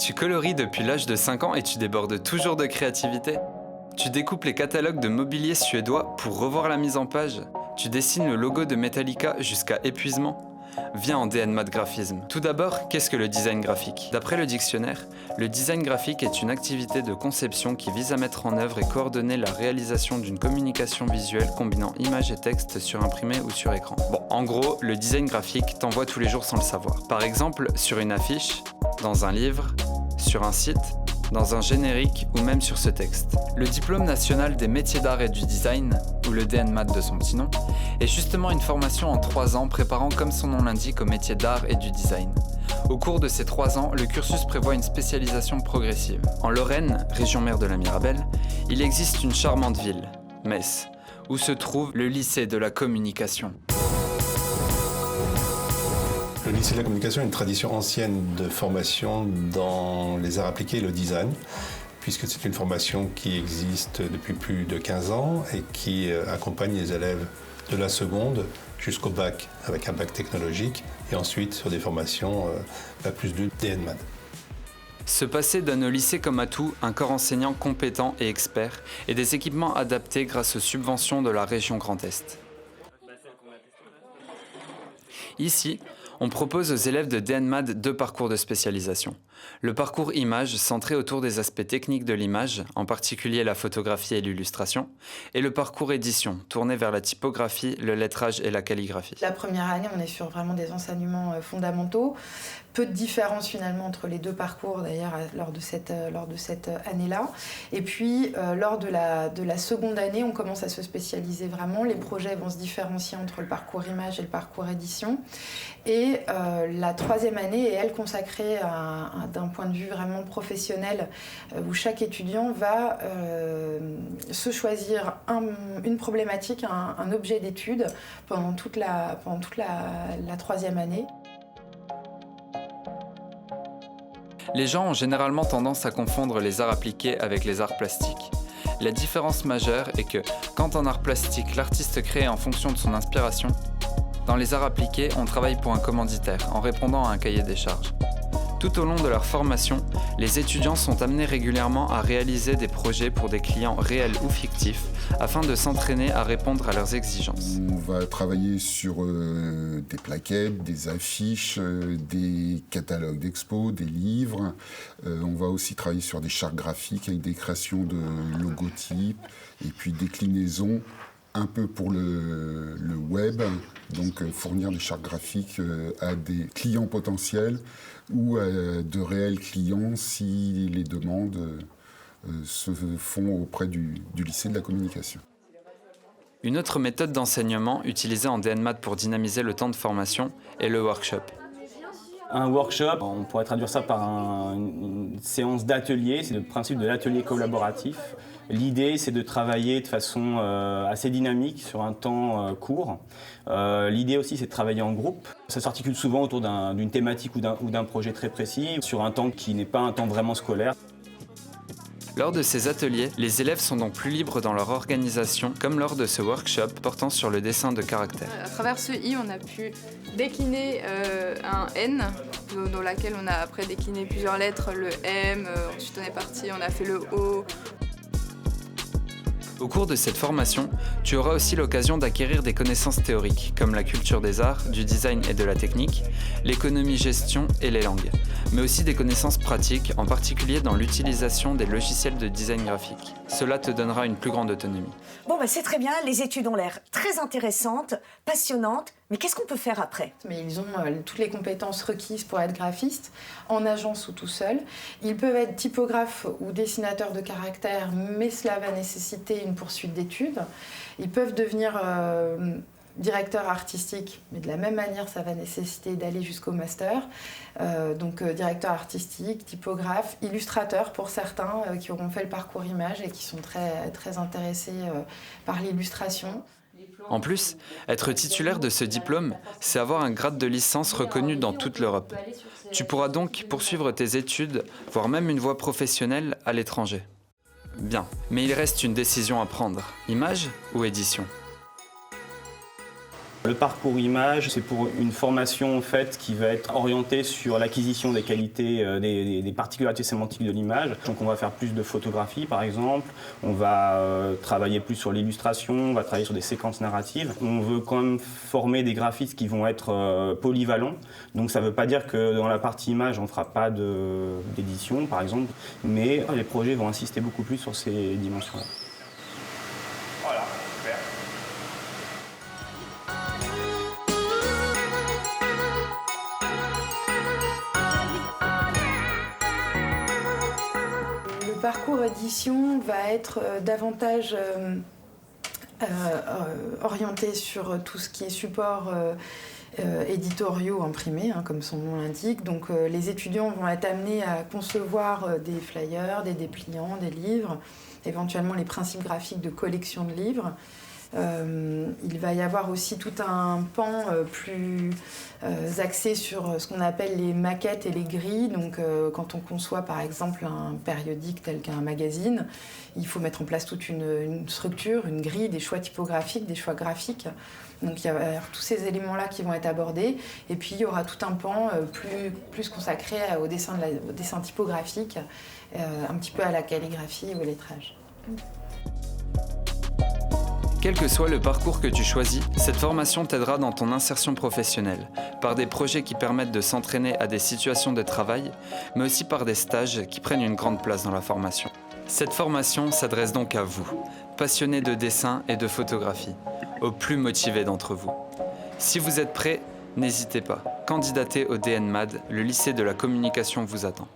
Tu coloris depuis l'âge de 5 ans et tu débordes toujours de créativité. Tu découpes les catalogues de mobilier suédois pour revoir la mise en page. Tu dessines le logo de Metallica jusqu'à épuisement. Viens en DNMAT Graphisme. Tout d'abord, qu'est-ce que le design graphique ? D'après le dictionnaire, le design graphique est une activité de conception qui vise à mettre en œuvre et coordonner la réalisation d'une communication visuelle combinant images et textes sur imprimé ou sur écran. Bon, en gros, le design graphique t'envoie tous les jours sans le savoir. Par exemple, sur une affiche, dans un livre, sur un site, dans un générique ou même sur ce texte. Le diplôme national des métiers d'art et du design, ou le DNMAT de son petit nom, est justement une formation en 3 ans préparant comme son nom l'indique au métier d'art et du design. Au cours de ces 3 ans, le cursus prévoit une spécialisation progressive. En Lorraine, région mère de la Mirabelle, il existe une charmante ville, Metz, où se trouve le lycée de la communication. Le lycée de la communication est une tradition ancienne de formation dans les arts appliqués et le design, puisque c'est une formation qui existe depuis plus de 15 ans et qui accompagne les élèves de la seconde jusqu'au bac, avec un bac technologique, et ensuite sur des formations Bac+2 DNMAT. Ce passé donne au lycée comme atout un corps enseignant compétent et expert, et des équipements adaptés grâce aux subventions de la région Grand Est. Ici, on propose aux élèves de DNMAT 2 parcours de spécialisation. Le parcours image, centré autour des aspects techniques de l'image, en particulier la photographie et l'illustration, et le parcours édition, tourné vers la typographie, le lettrage et la calligraphie. La première année, on est sur vraiment des enseignements fondamentaux. Peu de différence finalement entre les 2 parcours d'ailleurs lors de cette année-là. Et puis lors de la seconde année, on commence à se spécialiser vraiment. Les projets vont se différencier entre le parcours image et le parcours édition. Et la 3e année est elle consacrée d'un point de vue vraiment professionnel, où chaque étudiant va se choisir une problématique, un objet d'étude pendant toute la 3e année. Les gens ont généralement tendance à confondre les arts appliqués avec les arts plastiques. La différence majeure est que, quand en art plastique l'artiste crée en fonction de son inspiration, dans les arts appliqués, on travaille pour un commanditaire en répondant à un cahier des charges. Tout au long de leur formation, les étudiants sont amenés régulièrement à réaliser des projets pour des clients réels ou fictifs afin de s'entraîner à répondre à leurs exigences. On va travailler sur des plaquettes, des affiches, des catalogues d'expos, des livres. On va aussi travailler sur des chartes graphiques avec des créations de logotypes et puis déclinaisons un peu pour le web, donc fournir des chartes graphiques à des clients potentiels ou à de réels clients si les demandes se font auprès du lycée de la communication. Une autre méthode d'enseignement utilisée en DNMAT pour dynamiser le temps de formation est le workshop. Un workshop, on pourrait traduire ça par une séance d'atelier, c'est le principe de l'atelier collaboratif. L'idée, c'est de travailler de façon assez dynamique sur un temps court. L'idée aussi, c'est de travailler en groupe. Ça s'articule souvent autour d'une thématique ou d'un projet très précis, sur un temps qui n'est pas un temps vraiment scolaire. Lors de ces ateliers, les élèves sont donc plus libres dans leur organisation, comme lors de ce workshop portant sur le dessin de caractères. À travers ce I, on a pu décliner un N, dans laquelle on a après décliné plusieurs lettres, le M, ensuite on est parti, on a fait le O. Au cours de cette formation, tu auras aussi l'occasion d'acquérir des connaissances théoriques, comme la culture des arts, du design et de la technique, l'économie-gestion et les langues, mais aussi des connaissances pratiques, en particulier dans l'utilisation des logiciels de design graphique. Cela te donnera une plus grande autonomie. Bon, c'est très bien, les études ont l'air très intéressantes, passionnantes, mais qu'est-ce qu'on peut faire après ? Mais ils ont toutes les compétences requises pour être graphistes, en agence ou tout seul. Ils peuvent être typographes ou dessinateurs de caractères, mais cela va nécessiter une poursuite d'études. Ils peuvent devenir directeur artistique, mais de la même manière, ça va nécessiter d'aller jusqu'au master. Donc directeur artistique, typographe, illustrateur pour certains qui auront fait le parcours image et qui sont très, très intéressés par l'illustration. En plus, être titulaire de ce diplôme, c'est avoir un grade de licence reconnu dans toute l'Europe. Tu pourras donc poursuivre tes études, voire même une voie professionnelle à l'étranger. Bien, mais il reste une décision à prendre. Image ou édition ? Le parcours image, c'est pour une formation en fait, qui va être orientée sur l'acquisition des qualités, des particularités sémantiques de l'image. Donc on va faire plus de photographie par exemple, on va travailler plus sur l'illustration, on va travailler sur des séquences narratives. On veut quand même former des graphistes qui vont être polyvalents. Donc ça ne veut pas dire que dans la partie image on ne fera pas d'édition par exemple, mais les projets vont insister beaucoup plus sur ces dimensions-là. Voilà, super. Le parcours édition va être davantage orienté sur tout ce qui est support éditoriaux imprimés, hein, comme son nom l'indique. Donc les étudiants vont être amenés à concevoir des flyers, des dépliants, des livres, éventuellement les principes graphiques de collection de livres. Il va y avoir aussi tout un pan plus axé sur ce qu'on appelle les maquettes et les grilles. Donc quand on conçoit par exemple un périodique tel qu'un magazine, il faut mettre en place toute une structure, une grille, des choix typographiques, des choix graphiques. Donc il y a tous ces éléments-là qui vont être abordés. Et puis il y aura tout un pan plus consacré au dessin typographique, un petit peu à la calligraphie et au lettrage. Quel que soit le parcours que tu choisis, cette formation t'aidera dans ton insertion professionnelle, par des projets qui permettent de s'entraîner à des situations de travail, mais aussi par des stages qui prennent une grande place dans la formation. Cette formation s'adresse donc à vous, passionnés de dessin et de photographie, aux plus motivés d'entre vous. Si vous êtes prêts, n'hésitez pas, candidatez au DNMAD, le lycée de la communication vous attend.